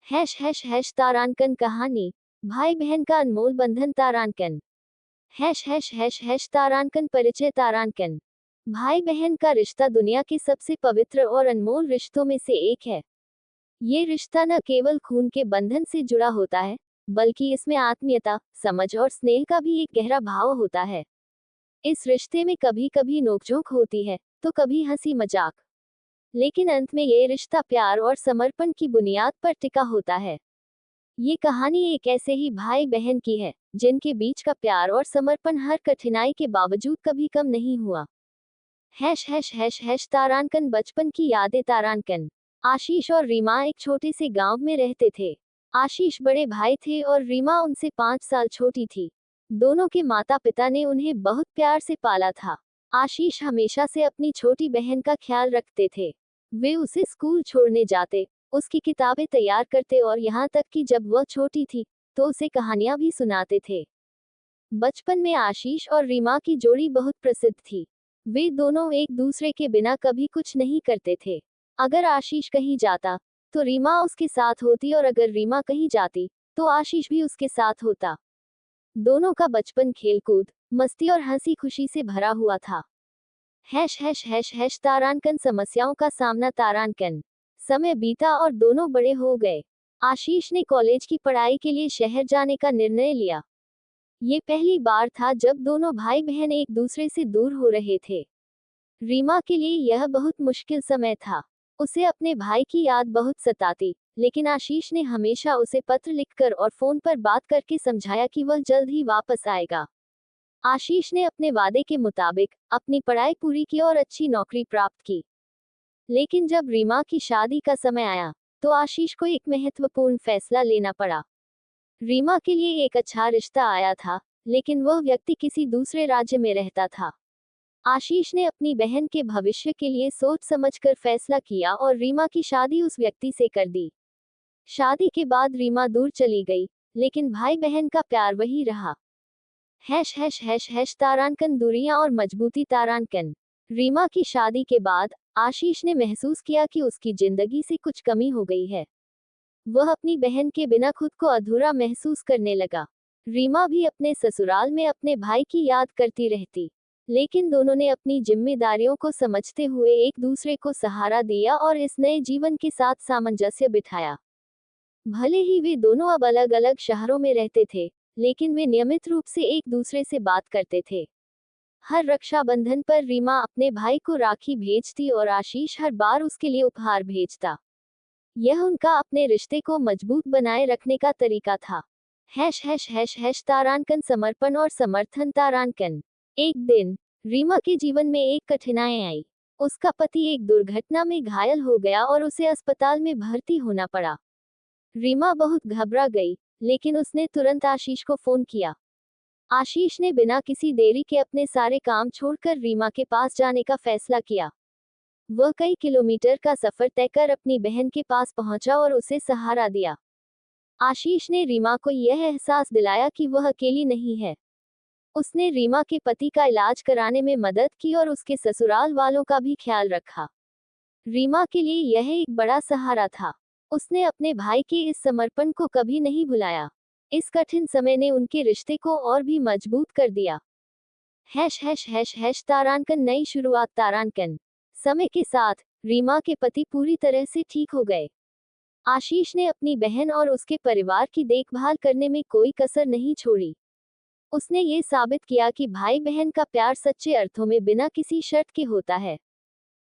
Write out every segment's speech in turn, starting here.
तारांकन कहानी। भाई बहन का अनमोल बंधन तारांकन। तारांकन परिचय। तारांकन भाई बहन का रिश्ता दुनिया के सबसे पवित्र और अनमोल रिश्तों में से एक है। ये रिश्ता न केवल खून के बंधन से जुड़ा होता है, बल्कि इसमें आत्मीयता, समझ और स्नेह का भी एक गहरा भाव होता है। इस रिश्ते में कभी कभी नोकझोंक होती है, तो कभी हंसी मजाक, लेकिन अंत में ये रिश्ता प्यार और समर्पण की बुनियाद पर टिका होता है। ये कहानी एक ऐसे ही भाई बहन की है, जिनके बीच का प्यार और समर्पण हर कठिनाई के बावजूद कभी कम नहीं हुआ। तारांकन बचपन की यादें। तारांकन आशीष और रीमा एक छोटे से गांव में रहते थे। आशीष बड़े भाई थे और रीमा उनसे 5 साल छोटी थी। दोनों के माता पिता ने उन्हें बहुत प्यार से पाला था। आशीष हमेशा से अपनी छोटी बहन का ख्याल रखते थे। वे उसे स्कूल छोड़ने जाते, उसकी किताबें तैयार करते और यहाँ तक कि जब वह छोटी थी, तो उसे कहानियां भी सुनाते थे। बचपन में आशीष और रीमा की जोड़ी बहुत प्रसिद्ध थी। वे दोनों एक दूसरे के बिना कभी कुछ नहीं करते थे। अगर आशीष कहीं जाता, तो रीमा उसके साथ होती और अगर रीमा कहीं जाती, तो आशीष भी उसके साथ होता। दोनों का बचपन खेलकूद, मस्ती और हंसी खुशी से भरा हुआ था। तारांकन समस्याओं का सामना। तारांकन समय बीता और दोनों बड़े हो गए। आशीष ने कॉलेज की पढ़ाई के लिए शहर जाने का निर्णय लिया। ये पहली बार था जब दोनों भाई बहन एक दूसरे से दूर हो रहे थे। रीमा के लिए यह बहुत मुश्किल समय था। उसे अपने भाई की याद बहुत सताती, लेकिन आशीष ने हमेशा उसे पत्र लिखकर और फोन पर बात करके समझाया कि वह जल्द ही वापस आएगा। आशीष ने अपने वादे के मुताबिक अपनी पढ़ाई पूरी की और अच्छी नौकरी प्राप्त की। लेकिन जब रीमा की शादी का समय आया, तो आशीष को एक महत्वपूर्ण फैसला लेना पड़ा। रीमा के लिए एक अच्छा रिश्ता आया था, लेकिन वह व्यक्ति किसी दूसरे राज्य में रहता था। आशीष ने अपनी बहन के भविष्य के लिए सोच समझकर फैसला किया और रीमा की शादी उस व्यक्ति से कर दी। शादी के बाद रीमा दूर चली गई, लेकिन भाई बहन का प्यार वही रहा। तारांकन दूरियां और मजबूती। तारांकन रीमा की शादी के बाद आशीष ने महसूस किया कि उसकी जिंदगी से कुछ कमी हो गई है। वह अपनी बहन के बिना खुद को अधूरा महसूस करने लगा। रीमा भी अपने ससुराल में अपने भाई की याद करती रहती, लेकिन दोनों ने अपनी जिम्मेदारियों को समझते हुए एक दूसरे को सहारा दिया और इस नए जीवन के साथ सामंजस्य बिठाया। भले ही वे दोनों अब अलग अलग शहरों में रहते थे, लेकिन वे नियमित रूप से एक दूसरे से बात करते थे। हर रक्षाबंधन पर रीमा अपने भाई को राखी भेजती और आशीष हर बार उसके लिए उपहार भेजता। यह उनका अपने रिश्ते को मजबूत बनाए रखने का तरीका था। तारांकन समर्पण और समर्थन। तारांकन एक दिन रीमा के जीवन में एक कठिनाई आई। उसका पति एक दुर्घटना में घायल हो गया और उसे अस्पताल में भर्ती होना पड़ा। रीमा बहुत घबरा गई, लेकिन उसने तुरंत आशीष को फोन किया। आशीष ने बिना किसी देरी के अपने सारे काम छोड़कर रीमा के पास जाने का फैसला किया। वह कई किलोमीटर का सफर तय कर अपनी बहन के पास पहुंचा और उसे सहारा दिया। आशीष ने रीमा को यह एहसास दिलाया कि वह अकेली नहीं है। उसने रीमा के पति का इलाज कराने में मदद की और उसके ससुराल वालों का भी ख्याल रखा। रीमा के लिए यह एक बड़ा सहारा था। उसने अपने भाई के इस समर्पण को कभी नहीं भुलाया। इस कठिन समय ने उनके रिश्ते को और भी मजबूत कर दिया। तारांकन नई शुरुआत। तारांकन समय के साथ रीमा के पति पूरी तरह से ठीक हो गए। आशीष ने अपनी बहन और उसके परिवार की देखभाल करने में कोई कसर नहीं छोड़ी। उसने ये साबित किया कि भाई बहन का प्यार सच्चे अर्थों में बिना किसी शर्त के होता है।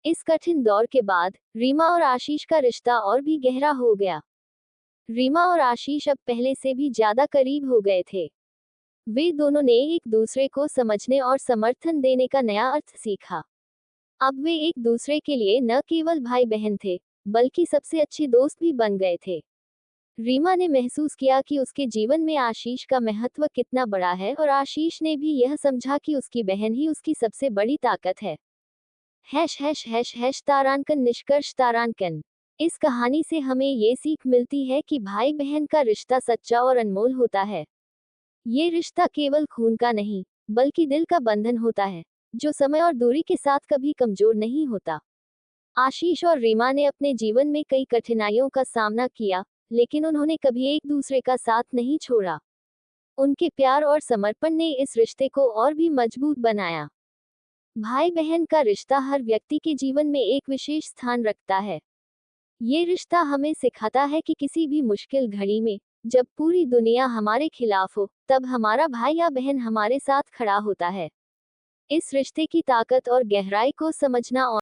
इस कठिन दौर के बाद रीमा और आशीष का रिश्ता और भी गहरा हो गया। रीमा और आशीष अब पहले से भी ज्यादा करीब हो गए थे। वे दोनों ने एक दूसरे को समझने और समर्थन देने का नया अर्थ सीखा। अब वे एक दूसरे के लिए न केवल भाई बहन थे, बल्कि सबसे अच्छे दोस्त भी बन गए थे। रीमा ने महसूस किया कि उसके जीवन में आशीष का महत्व कितना बड़ा है और आशीष ने भी यह समझा कि उसकी बहन ही उसकी सबसे बड़ी ताकत है। तारांकन निष्कर्ष। तारांकन इस कहानी से हमें ये सीख मिलती है कि भाई बहन का रिश्ता सच्चा और अनमोल होता है। ये रिश्ता केवल खून का नहीं, बल्कि दिल का बंधन होता है, जो समय और दूरी के साथ कभी कमजोर नहीं होता। आशीष और रीमा ने अपने जीवन में कई कठिनाइयों का सामना किया, लेकिन उन्होंने कभी एक दूसरे का साथ नहीं छोड़ा। उनके प्यार और समर्पण ने इस रिश्ते को और भी मजबूत बनाया। भाई बहन का रिश्ता हर व्यक्ति के जीवन में एक विशेष स्थान रखता है। ये रिश्ता हमें सिखाता है कि किसी भी मुश्किल घड़ी में, जब पूरी दुनिया हमारे खिलाफ हो, तब हमारा भाई या बहन हमारे साथ खड़ा होता है। इस रिश्ते की ताकत और गहराई को समझना और